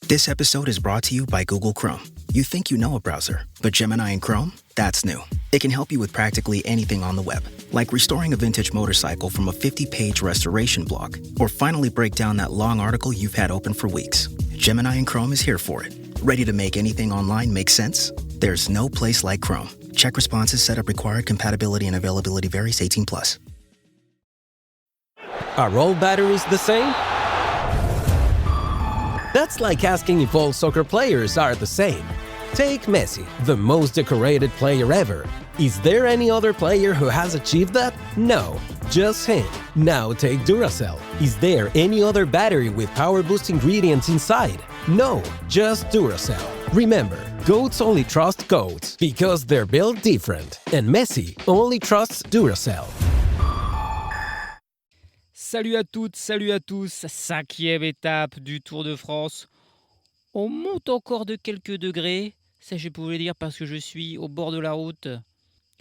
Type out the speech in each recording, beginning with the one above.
This episode is brought to you by Google Chrome. You think you know a browser, but Gemini and Chrome? That's new. It can help you with practically anything on the web, like restoring a vintage motorcycle from a 50-page restoration blog, or finally break down that long article you've had open for weeks. Gemini and Chrome is here for it. Ready to make anything online make sense? There's no place like Chrome. Check responses, setup required, compatibility and availability varies, 18+. Are all batteries the same? That's like asking if all soccer players are the same. Take Messi, the most decorated player ever. Is there any other player who has achieved that? No, just him. Now take Duracell. Is there any other battery with power boost ingredients inside? No, just Duracell. Remember, goats only trust goats because they're built different. And Messi only trusts Duracell. Salut à toutes, salut à tous, 5e étape du Tour de France. On monte encore de quelques degrés, ça je pouvais dire parce que je suis au bord de la route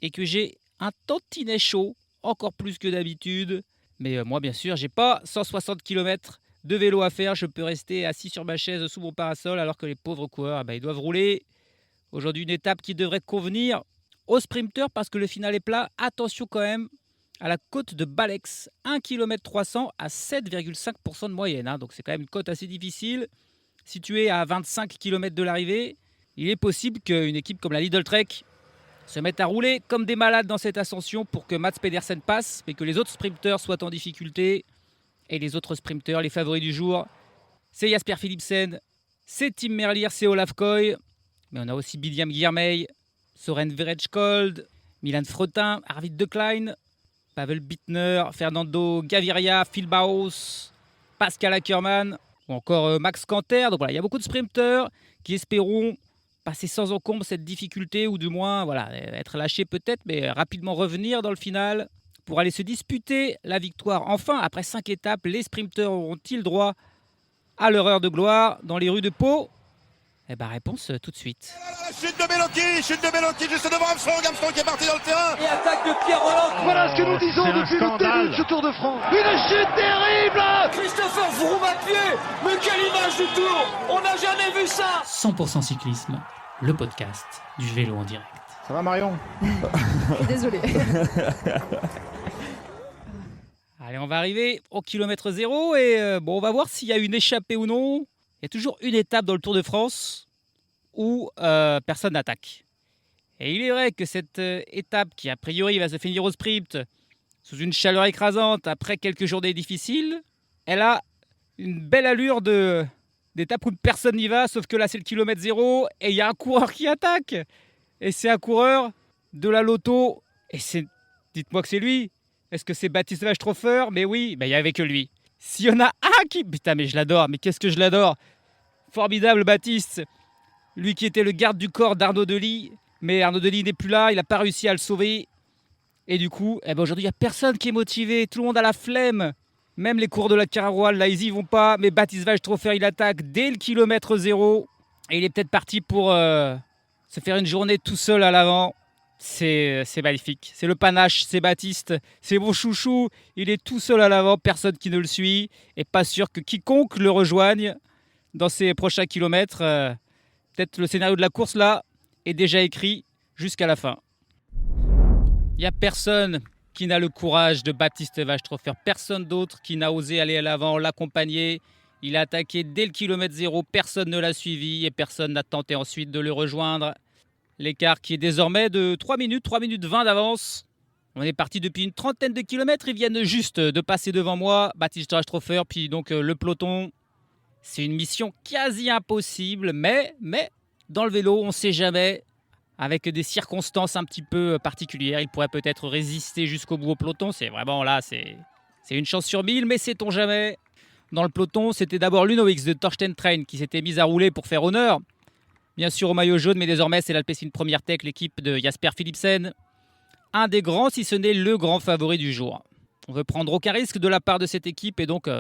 et que j'ai un tantinet chaud, encore plus que d'habitude. Mais moi bien sûr, j'ai pas 160 km de vélo à faire, je peux rester assis sur ma chaise sous mon parasol alors que les pauvres coureurs, ils doivent rouler. Aujourd'hui une étape qui devrait convenir aux sprinteurs parce que le final est plat. Attention quand même à la côte de Balex, 1 km 300 à 7,5% de moyenne. Donc c'est quand même une côte assez difficile. Située à 25 km de l'arrivée, il est possible qu'une équipe comme la Lidl Trek se mette à rouler comme des malades dans cette ascension pour que Mats Pedersen passe, mais que les autres sprinteurs soient en difficulté. Et les autres sprinteurs, les favoris du jour, c'est Jasper Philipsen, c'est Tim Merlier, c'est Olaf Koy. Mais on a aussi Bidiam Girmay, Soren Verheycold, Milan Fretin, Arvid De Klein, Pavel Bittner, Fernando Gaviria, Phil Bauhaus, Pascal Ackermann ou encore Max Canter. Donc voilà, il y a beaucoup de sprinteurs qui espéront passer sans encombre cette difficulté ou du moins être lâchés peut-être, mais rapidement revenir dans le final pour aller se disputer la victoire. Enfin, après 5 étapes, les sprinteurs auront-ils droit à leur heure de gloire dans les rues de Pau ? Réponse tout de suite. Chute de Bellocchi juste devant Armstrong qui est parti dans le terrain. Et attaque de Pierre Rolland. Voilà ce que nous disons depuis le début de ce Tour de France. Une chute terrible. Christopher Froome à pied. Mais quelle image du Tour. On n'a jamais vu ça. 100% cyclisme, le podcast du vélo en direct. Ça va Marion? Désolé. Allez, on va arriver au kilomètre 0 et on va voir s'il y a une échappée ou non. Il y a toujours une étape dans le Tour de France où personne n'attaque. Et il est vrai que cette étape qui a priori va se finir au sprint sous une chaleur écrasante après quelques journées difficiles, elle a une belle allure d'étape où personne n'y va, sauf que là c'est le kilomètre 0 et il y a un coureur qui attaque. Et c'est un coureur de la Lotto. Et dites-moi que c'est lui. Est-ce que c'est Baptiste Wachtshofer? Mais oui, il n'y avait que lui. S'il y en a un qui... Putain, mais je l'adore, mais qu'est-ce que je l'adore. Formidable Baptiste, lui qui était le garde du corps d'Arnaud Delis, mais Arnaud Delis n'est plus là, il n'a pas réussi à le sauver. Et du coup, aujourd'hui, il n'y a personne qui est motivé, tout le monde a la flemme. Même les cours de la Cararoile, là, ils y vont pas, mais Baptiste Wachtshofer, il attaque dès le kilomètre 0. Et il est peut-être parti pour se faire une journée tout seul à l'avant. C'est magnifique, c'est le panache, c'est Baptiste, c'est mon chouchou. Il est tout seul à l'avant, personne qui ne le suit. Et pas sûr que quiconque le rejoigne dans ces prochains kilomètres. Peut-être le scénario de la course là est déjà écrit jusqu'à la fin. Il n'y a personne qui n'a le courage de Baptiste Wachtshofer. Personne d'autre qui n'a osé aller à l'avant, l'accompagner. Il a attaqué dès le kilomètre 0, personne ne l'a suivi et personne n'a tenté ensuite de le rejoindre. L'écart qui est désormais de 3 minutes 20 d'avance. On est parti depuis une trentaine de kilomètres. Ils viennent juste de passer devant moi, Baptiste Wachtshofer, puis donc le peloton. C'est une mission quasi impossible, mais dans le vélo, on ne sait jamais. Avec des circonstances un petit peu particulières, il pourrait peut-être résister jusqu'au bout au peloton. C'est vraiment là, c'est une chance sur 1000, mais sait-on jamais. Dans le peloton, c'était d'abord l'Uno-X de Thorsten Trein qui s'était mise à rouler pour faire honneur, bien sûr au maillot jaune, mais désormais c'est l'Alpecin Première Tech, l'équipe de Jasper Philipsen. Un des grands, si ce n'est le grand favori du jour. On veut prendre aucun risque de la part de cette équipe et donc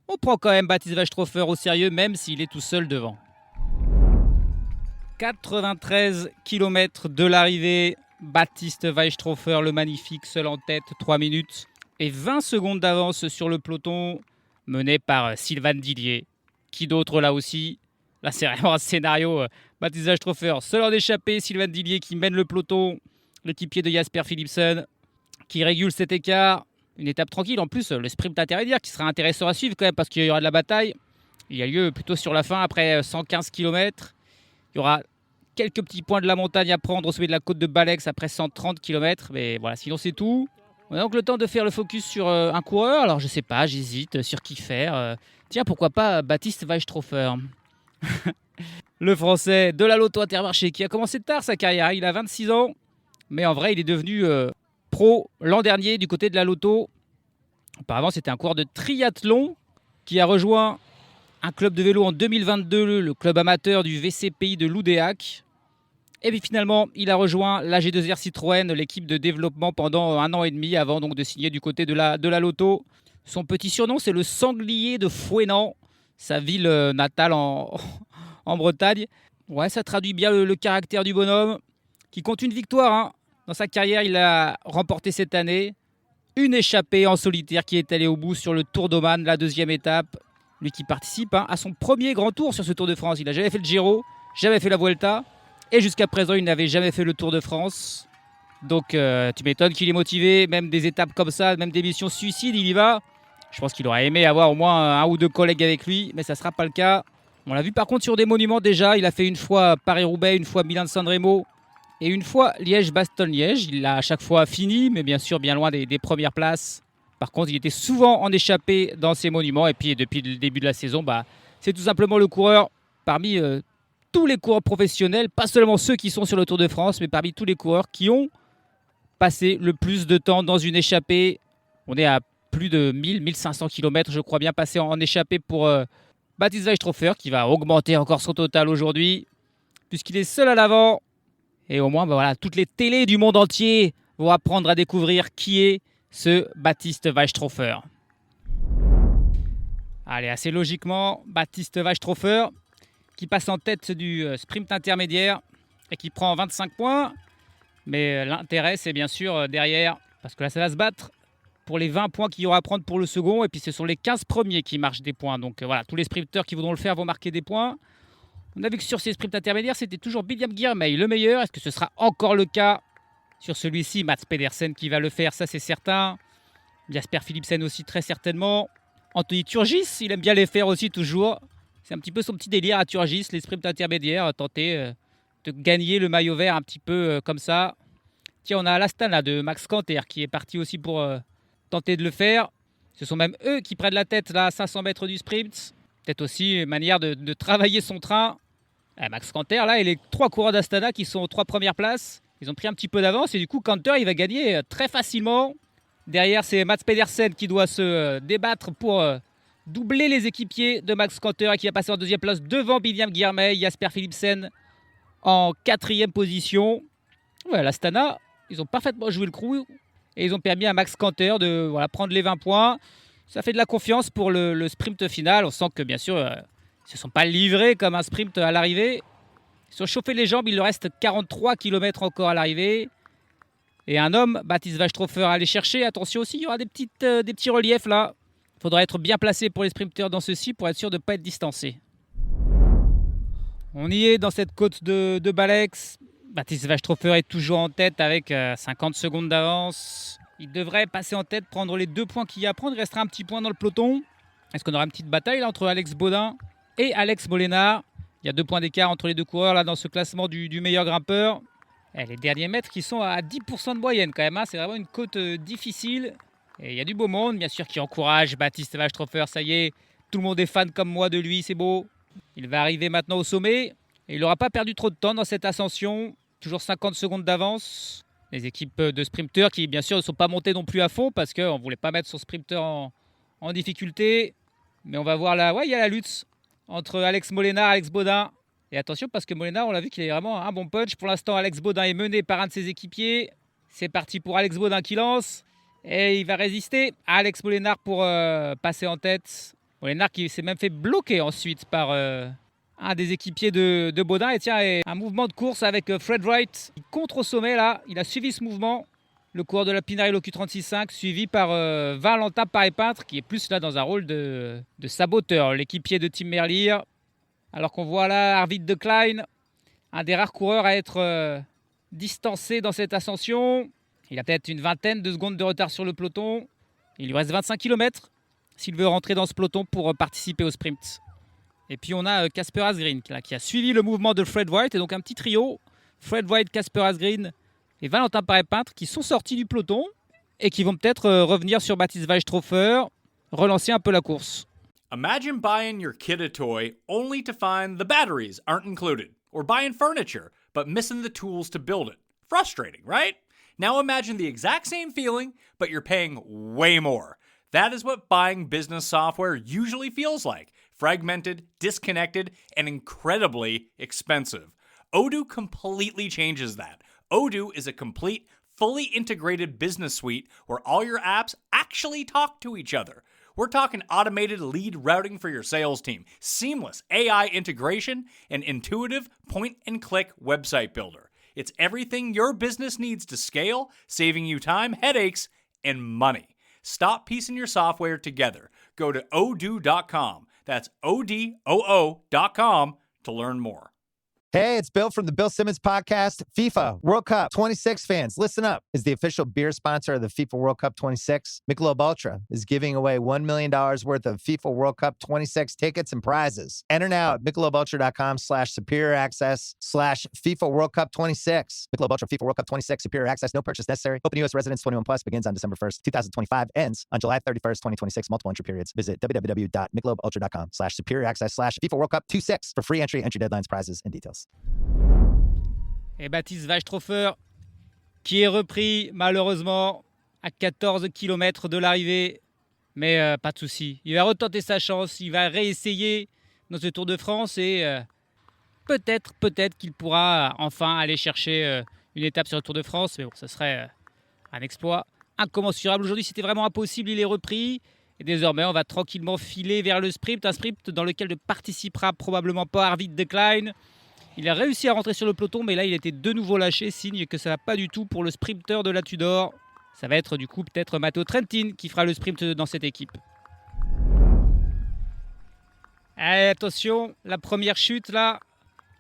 on prend quand même Baptiste Wachtshofer au sérieux, même s'il est tout seul devant. 93 km de l'arrivée, Baptiste Wachtshofer, le magnifique, seul en tête, 3 minutes et 20 secondes d'avance sur le peloton, mené par Sylvain Dillier. Qui d'autre là aussi Là, c'est vraiment un scénario. Baptiste Weishofer, seul en échappée. Sylvain Dillier qui mène le peloton. L'équipier de Jasper Philipsen qui régule cet écart. Une étape tranquille. En plus, le sprint intermédiaire qui sera intéressant à suivre quand même parce qu'il y aura de la bataille. Il y a lieu plutôt sur la fin après 115 km. Il y aura quelques petits points de la montagne à prendre au sommet de la côte de Balex après 130 km. Mais voilà, sinon c'est tout. On a donc le temps de faire le focus sur un coureur. Alors je sais pas, j'hésite sur qui faire. Tiens, pourquoi pas Baptiste Weishofer. Le Français de la Lotto Intermarché qui a commencé tard sa carrière. Il a 26 ans. Mais en vrai, il est devenu pro l'an dernier du côté de la Lotto. Auparavant, c'était un coureur de triathlon qui a rejoint un club de vélo en 2022, le club amateur du VCPI de Loudéac. Et puis finalement, il a rejoint la G2R Citroën, l'équipe de développement pendant 1 an et demi avant donc de signer du côté de la Lotto. Son petit surnom, c'est le sanglier de Fouesnant, sa ville natale en Bretagne. Ouais, ça traduit bien le caractère du bonhomme qui compte une victoire. Hein. Dans sa carrière, il a remporté cette année une échappée en solitaire qui est allée au bout sur le Tour d'Oman, la 2e étape. Lui qui participe à son premier grand tour sur ce Tour de France. Il n'a jamais fait le Giro, jamais fait la Vuelta. Et jusqu'à présent, il n'avait jamais fait le Tour de France. Donc tu m'étonnes qu'il est motivé. Même des étapes comme ça, même des missions suicides, il y va. Je pense qu'il aurait aimé avoir au moins 1 ou 2 collègues avec lui. Mais ça ne sera pas le cas. On l'a vu par contre sur des monuments déjà. Il a fait une fois Paris-Roubaix, une fois Milan-San Remo. Et une fois Liège-Bastogne-Liège. Il l'a à chaque fois fini, mais bien sûr bien loin des premières places. Par contre, il était souvent en échappée dans ces monuments. Et puis, depuis le début de la saison, c'est tout simplement le coureur parmi tous les coureurs professionnels, pas seulement ceux qui sont sur le Tour de France, mais parmi tous les coureurs qui ont passé le plus de temps dans une échappée. On est à plus de 1500 km, je crois bien, passé en échappée pour Baptiste Weishofer, qui va augmenter encore son total aujourd'hui, puisqu'il est seul à l'avant. Et au moins, voilà, toutes les télés du monde entier vont apprendre à découvrir qui est ce Baptiste Weishofer. Allez, assez logiquement, Baptiste Weishofer qui passe en tête du sprint intermédiaire et qui prend 25 points. Mais l'intérêt, c'est bien sûr derrière, parce que là, ça va se battre pour les 20 points qu'il y aura à prendre pour le second. Et puis, ce sont les 15 premiers qui marchent des points. Donc voilà, tous les sprinteurs qui voudront le faire vont marquer des points. On a vu que sur ces sprints intermédiaires, c'était toujours William Girmay le meilleur. Est-ce que ce sera encore le cas sur celui-ci? Mats Pedersen qui va le faire, ça c'est certain. Jasper Philipsen aussi très certainement. Anthony Turgis, il aime bien les faire aussi toujours. C'est un petit peu son petit délire à Turgis, les sprints intermédiaires, tenter de gagner le maillot vert un petit peu comme ça. Tiens, on a l'Astana de Max Canter qui est parti aussi pour tenter de le faire. Ce sont même eux qui prennent la tête là, à 500 mètres du sprint. Peut-être aussi une manière de travailler son train. Max Canter, là, et les 3 coureurs d'Astana qui sont aux 3 premières places. Ils ont pris un petit peu d'avance et du coup, Canter, il va gagner très facilement. Derrière, c'est Mats Pedersen qui doit se débattre pour doubler les équipiers de Max Canter qui va passer en 2e place devant William Girmay, Jasper Philipsen en 4e position. Ouais, l'Astana, ils ont parfaitement joué le crew et ils ont permis à Max Canter de prendre les 20 points. Ça fait de la confiance pour le sprint final. On sent que bien sûr, ils ne se sont pas livrés comme un sprint à l'arrivée. Ils se sont chauffés les jambes, il leur reste 43 km encore à l'arrivée. Et un homme, Baptiste Weishofer, à aller chercher. Attention aussi, il y aura des petits reliefs là. Il faudra être bien placé pour les sprinteurs dans ceux-ci pour être sûr de ne pas être distancé. On y est dans cette côte de Balex. Baptiste Weishofer est toujours en tête avec 50 secondes d'avance. Il devrait passer en tête, prendre les 2 points qu'il y a à prendre. Il restera un petit point dans le peloton. Est-ce qu'on aura une petite bataille là, entre Alex Baudin et Alex Molenaar? Il y a 2 points d'écart entre les 2 coureurs là, dans ce classement du meilleur grimpeur. Et les derniers mètres qui sont à 10% de moyenne quand même. Hein. C'est vraiment une côte difficile. Et il y a du beau monde, bien sûr, qui encourage Baptiste Weishofer. Ça y est, tout le monde est fan comme moi de lui, c'est beau. Il va arriver maintenant au sommet. Et il n'aura pas perdu trop de temps dans cette ascension. Toujours 50 secondes d'avance. Les équipes de sprinteurs qui, bien sûr, ne sont pas montées non plus à fond parce qu'on ne voulait pas mettre son sprinter en difficulté. Mais on va voir là. Ouais, il y a la lutte entre Alex Molenaar et Alex Baudin. Et attention parce que Molenaar, on l'a vu qu'il avait vraiment un bon punch. Pour l'instant, Alex Baudin est mené par un de ses équipiers. C'est parti pour Alex Baudin qui lance. Et il va résister à Alex Molenaar pour passer en tête. Molenaar qui s'est même fait bloquer ensuite par un des équipiers de Baudin. Et tiens, et un mouvement de course avec Fred Wright. Il contre au sommet là. Il a suivi ce mouvement. Le coureur de la Pinarello Q36.5 suivi par Valentin Paré-Peintre qui est plus là dans un rôle de saboteur. L'équipier de Tim Merlier. Alors qu'on voit là Arvid de Klein, un des rares coureurs à être distancé dans cette ascension. Il a peut-être une vingtaine de secondes de retard sur le peloton. Il lui reste 25 km s'il veut rentrer dans ce peloton pour participer au sprint. Et puis on a Casper Asgreen qui a suivi le mouvement de Fred White. Et donc un petit trio, Fred White, Casper Asgreen et Valentin Paré-Peintre qui sont sortis du peloton et qui vont peut-être revenir sur Baptiste Weisstroffer, relancer un peu la course. Imagine buying your kid a toy only to find the batteries aren't included. Or buying furniture, but missing the tools to build it. Frustrating, right? Now imagine the exact same feeling, but you're paying way more. That is what buying business software usually feels like. Fragmented, disconnected, and incredibly expensive. Odoo completely changes that. Odoo is a complete, fully integrated business suite where all your apps actually talk to each other. We're talking automated lead routing for your sales team, seamless AI integration, and intuitive point-and-click website builder. It's everything your business needs to scale, saving you time, headaches, and money. Stop piecing your software together. Go to odoo.com. That's odoo.com to learn more. Hey, it's Bill from the Bill Simmons podcast. FIFA World Cup 26 fans, listen up. As the official beer sponsor of the FIFA World Cup 26, Michelob Ultra is giving away $1 million worth of FIFA World Cup 26 tickets and prizes. Enter now at MichelobUltra.com/superior access/FIFA World Cup 26. Michelob Ultra FIFA World Cup 26 superior access. No purchase necessary. Open U.S. residents 21 plus begins on December 1st, 2025. Ends on July 31st, 2026. Multiple entry periods. Visit www.MichelobUltra.com/superior access/FIFA World Cup 26 for free entry deadlines, prizes, and details. Et Baptiste Weisstroffer qui est repris malheureusement à 14 km de l'arrivée. Mais pas de souci. Il va retenter sa chance. Il va réessayer dans ce Tour de France et peut-être qu'il pourra enfin aller chercher une étape sur le Tour de France. Mais bon, ça serait un exploit incommensurable. Aujourd'hui, c'était vraiment impossible. Il est repris. Et désormais, on va tranquillement filer vers le sprint. Un sprint dans lequel ne participera probablement pas Arvid de Klein. Il a réussi à rentrer sur le peloton, mais là, il était de nouveau lâché, signe que ça ne va pas du tout pour le sprinter de la Tudor. Ça va être du coup peut-être Matteo Trentin qui fera le sprint dans cette équipe. Allez, attention, la première chute là,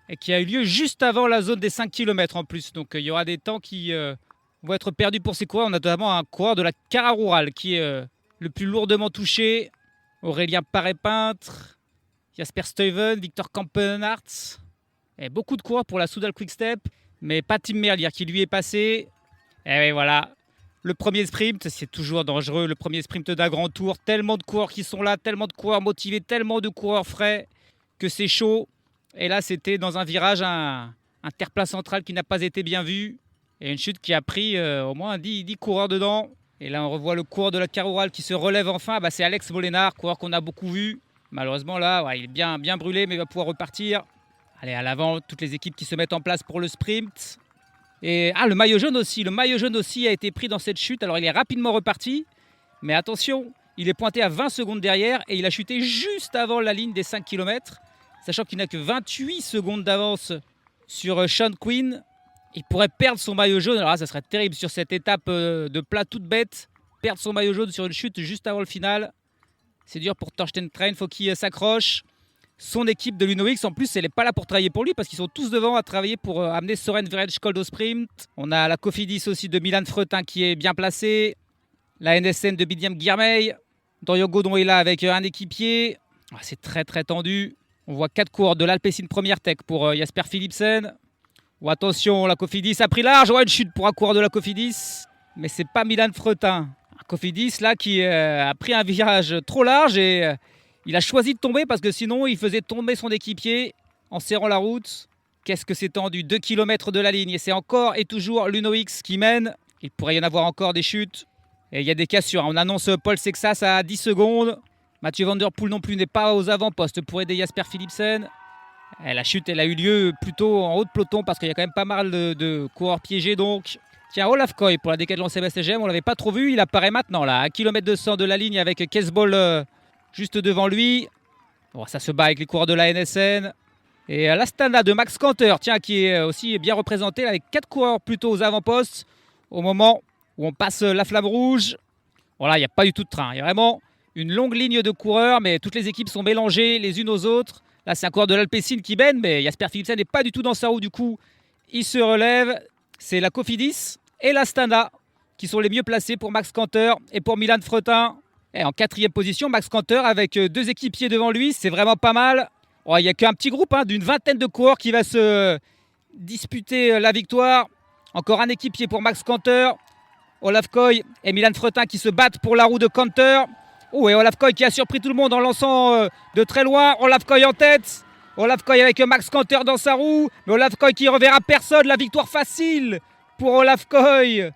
et qui a eu lieu juste avant la zone des 5 km en plus. Donc il y aura des temps qui vont être perdus pour ces coureurs. On a notamment un coureur de la Cara Rural qui est le plus lourdement touché. Aurélien Paré-Peintre, Jasper Stuyven, Victor Kampenhardt. Et beaucoup de coureurs pour la Soudal Quick-Step, mais pas Tim Merlier qui lui est passé. Et oui, voilà, le premier sprint, c'est toujours dangereux, le premier sprint d'un grand tour. Tellement de coureurs qui sont là, tellement de coureurs motivés, tellement de coureurs frais que c'est chaud. Et là, c'était dans un virage, un terre-plat central qui n'a pas été bien vu. Et une chute qui a pris au moins 10 coureurs dedans. Et là, on revoit le coureur de la Cara Rural qui se relève enfin. Bah, c'est Alex Molenaar, coureur qu'on a beaucoup vu. Malheureusement, là, ouais, il est bien brûlé, mais il va pouvoir repartir. Allez, à l'avant, toutes les équipes qui se mettent en place pour le sprint. Et le maillot jaune aussi. Le maillot jaune aussi a été pris dans cette chute. Alors, il est rapidement reparti. Mais attention, il est pointé à 20 secondes derrière et il a chuté juste avant la ligne des 5 km. Sachant qu'il n'a que 28 secondes d'avance sur Sean Quinn. Il pourrait perdre son maillot jaune. Alors là, ça serait terrible sur cette étape de plat toute bête. Perdre son maillot jaune sur une chute juste avant le final. C'est dur pour Thorsten Trein. Il faut qu'il s'accroche. Son équipe de l'UNOX, en plus, elle n'est pas là pour travailler pour lui parce qu'ils sont tous devant à travailler pour amener Soren Verhulst au sprint. On a la Cofidis aussi de Milan Fretin qui est bien placée. La NSN de Bidiam Guirmeil. Dorian Godon est là avec un équipier. C'est très très tendu. On voit 4 coureurs de l'Alpecin Première Tech pour Jasper Philipsen. Attention, la Cofidis a pris large. Une chute pour un coureur de la Cofidis. Mais c'est pas Milan Fretin. Un Cofidis là qui a pris un virage trop large et... il a choisi de tomber parce que sinon, il faisait tomber son équipier en serrant la route. Qu'est-ce que c'est tendu, 2 km de la ligne. Et c'est encore et toujours l'UNOX qui mène. Il pourrait y en avoir encore des chutes. Et il y a des cassures. On annonce Paul Sexas à 10 secondes. Mathieu Van Der Poel non plus n'est pas aux avant-postes pour aider Jasper Philipsen. Et la chute, elle a eu lieu plutôt en haut de peloton parce qu'il y a quand même pas mal de coureurs piégés. Donc, tiens, Olaf Koy pour la Decathlon CBSGM. On ne l'avait pas trop vu. Il apparaît maintenant là, à 1,2 km de la ligne avec Kesbol... juste devant lui. Bon, ça se bat avec les coureurs de la NSN. Et l'Astana de Max Kanter, tiens, qui est aussi bien représenté avec 4 coureurs plutôt aux avant-postes. Au moment où on passe la flamme rouge. Voilà, il n'y a pas du tout de train. Il y a vraiment une longue ligne de coureurs, mais toutes les équipes sont mélangées les unes aux autres. Là, c'est un coureur de l'Alpecin qui baigne, mais Jasper Philipsen n'est pas du tout dans sa roue. Du coup, il se relève. C'est la Cofidis et l'Astana qui sont les mieux placés pour Max Canter et pour Milan Fretin. Et en 4e position, Max Canter avec 2 équipiers devant lui. C'est vraiment pas mal. Oh, il n'y a qu'un petit groupe d'une vingtaine de coureurs qui va se disputer la victoire. Encore un équipier pour Max Canter. Olaf Koy et Milan Fretin qui se battent pour la roue de Canter. Oh, et Olaf Koy qui a surpris tout le monde en lançant de très loin. Olaf Koy en tête. Olaf Koy avec Max Canter dans sa roue. Mais Olaf Koy qui ne reverra personne. La victoire facile pour Olaf Koy.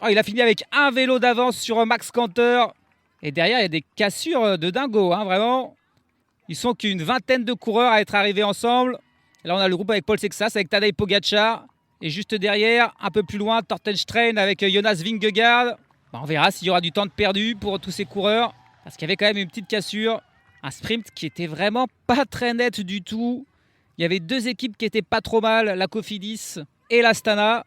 Oh, il a fini avec un vélo d'avance sur Max Canter. Et derrière, il y a des cassures de dingo, vraiment. Ils sont qu'une vingtaine de coureurs à être arrivés ensemble. Et là, on a le groupe avec Paul Sexas, avec Tadej Pogacar. Et juste derrière, un peu plus loin, Torstenstein avec Jonas Vingegaard. On verra s'il y aura du temps de perdu pour tous ces coureurs. Parce qu'il y avait quand même une petite cassure. Un sprint qui était vraiment pas très net du tout. Il y avait 2 équipes qui étaient pas trop mal, la Cofidis et l'Astana.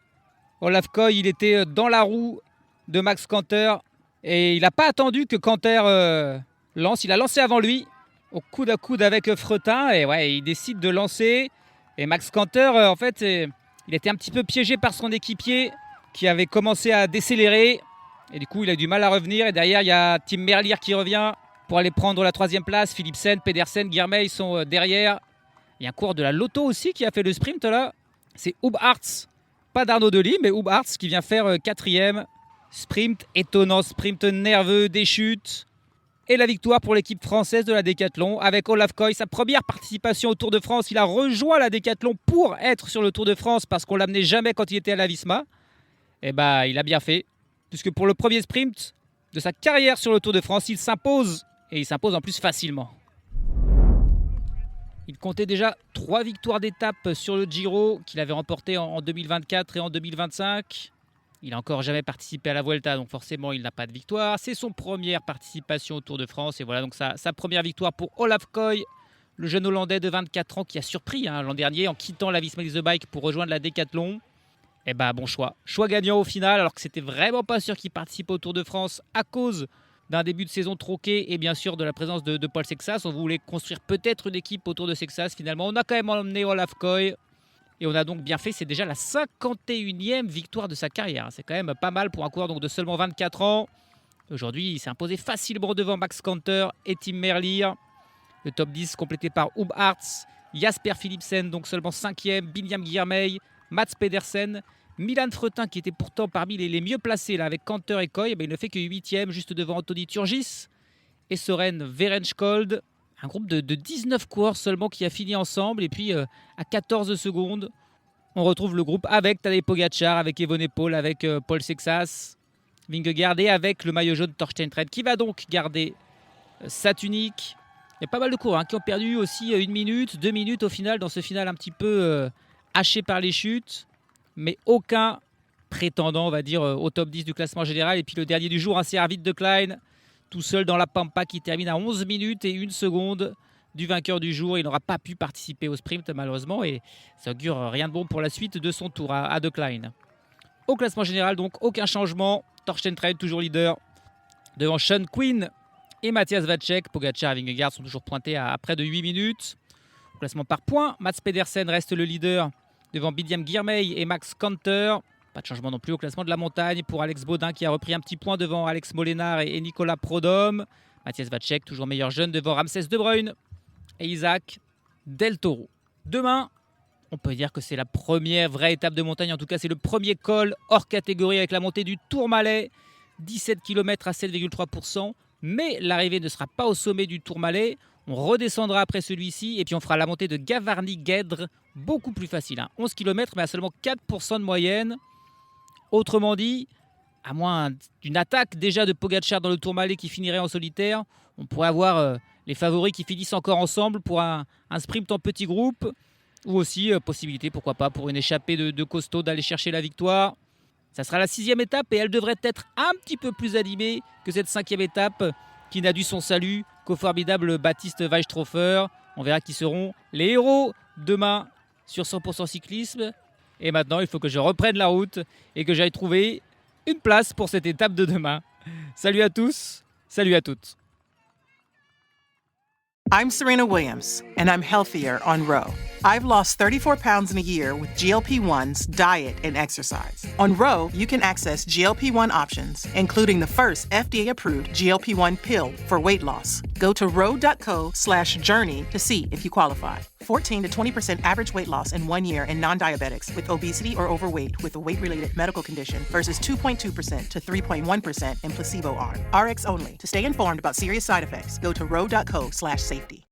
Olaf Koy, il était dans la roue de Max Canter. Et il n'a pas attendu que Canter lance. Il a lancé avant lui, au coude à coude avec Fretin. Et ouais, il décide de lancer. Et Max Canter, en fait, il était un petit peu piégé par son équipier qui avait commencé à décélérer. Et du coup, il a eu du mal à revenir. Et derrière, il y a Tim Merlier qui revient pour aller prendre la 3e place. Philipsen, Pedersen, Girmay sont derrière. Il y a un coureur de la Lotto aussi qui a fait le sprint là. C'est Hub Hartz. Pas d'Arnaud Delis, mais Hub Hartz qui vient faire 4e. Sprint étonnant, sprint nerveux, des chutes. Et la victoire pour l'équipe française de la Décathlon avec Olaf Koy. Sa première participation au Tour de France. Il a rejoint la Décathlon pour être sur le Tour de France parce qu'on ne l'amenait jamais quand il était à la Visma. Et il a bien fait. Puisque pour le premier sprint de sa carrière sur le Tour de France, il s'impose. Et il s'impose en plus facilement. Il comptait déjà 3 victoires d'étape sur le Giro qu'il avait remporté en 2024 et en 2025. Il n'a encore jamais participé à la Vuelta, donc forcément il n'a pas de victoire. C'est son première participation au Tour de France. Et voilà donc sa première victoire pour Olaf Koy, le jeune Hollandais de 24 ans qui a surpris l'an dernier en quittant la Visma The Bike pour rejoindre la Décathlon. Et bon choix. Choix gagnant au final, alors que c'était vraiment pas sûr qu'il participe au Tour de France à cause d'un début de saison tronqué et bien sûr de la présence de Paul Sexas. On voulait construire peut-être une équipe autour de Sexas. Finalement, on a quand même emmené Olaf Koy. Et on a donc bien fait, c'est déjà la 51e victoire de sa carrière. C'est quand même pas mal pour un coureur donc de seulement 24 ans. Aujourd'hui, il s'est imposé facilement devant Max Canter et Tim Merlier. Le top 10 complété par Hub Hartz, Jasper Philipsen, donc seulement 5e, Binyam Girmay, Mats Pedersen, Milan Fretin qui était pourtant parmi les mieux placés là, avec Canter et Koy. Il ne fait que 8e, juste devant Anthony Turgis et Soren Verenskold. Un groupe de 19 coureurs seulement qui a fini ensemble. Et puis à 14 secondes, on retrouve le groupe avec Tadej Pogacar, avec Evenepoel, avec Paul Sexas, Vingegaard et avec le maillot jaune Torstenstein qui va donc garder sa tunique. Il y a pas mal de coureurs qui ont perdu aussi 1 minute, 2 minutes au final, dans ce final un petit peu haché par les chutes. Mais aucun prétendant, on va dire, au top 10 du classement général. Et puis le dernier du jour, c'est Arvid de Klein, tout seul dans la Pampa qui termine à 11 minutes et 1 seconde du vainqueur du jour. Il n'aura pas pu participer au sprint malheureusement et ça augure rien de bon pour la suite de son tour à de Klein. Au classement général, donc aucun changement. Torstenstein toujours leader devant Sean Quinn et Matthias Vacek. Pogacar et Vingegaard sont toujours pointés à près de 8 minutes. Au classement par points, Mats Pedersen reste le leader devant Binyam Girmay et Max Canter. Pas de changement non plus au classement de la montagne pour Alex Baudin qui a repris un petit point devant Alex Molenaar et Nicolas Prodhomme. Matthias Vacek, toujours meilleur jeune devant Ramses De Bruyne et Isaac Del Toro. Demain, on peut dire que c'est la première vraie étape de montagne. En tout cas, c'est le premier col hors catégorie avec la montée du Tourmalet. 17 km à 7,3%. Mais l'arrivée ne sera pas au sommet du Tourmalet. On redescendra après celui-ci et puis on fera la montée de Gavarnie-Guedre, beaucoup plus facile. 11 km mais à seulement 4% de moyenne. Autrement dit, à moins d'une attaque déjà de Pogacar dans le Tourmalet qui finirait en solitaire, on pourrait avoir les favoris qui finissent encore ensemble pour un sprint en petit groupe ou aussi possibilité, pourquoi pas, pour une échappée de costaud d'aller chercher la victoire. Ça sera la 6e étape et elle devrait être un petit peu plus animée que cette 5e étape qui n'a dû son salut qu'au formidable Baptiste Weistrofer. On verra qui seront les héros demain sur 100% cyclisme. Et maintenant, il faut que je reprenne la route et que j'aille trouver une place pour cette étape de demain. Salut à tous, salut à toutes. I'm Serena Williams, and I'm healthier on Ro. I've lost 34 pounds in a year with GLP-1s, diet, and exercise. On Ro, you can access GLP-1 options, including the first FDA-approved GLP-1 pill for weight loss. Go to ro.co/journey to see if you qualify. 14 to 20% average weight loss in 1 year in non-diabetics with obesity or overweight with a weight-related medical condition versus 2.2% to 3.1% in placebo arm. RX only. To stay informed about serious side effects, go to ro.co/safety.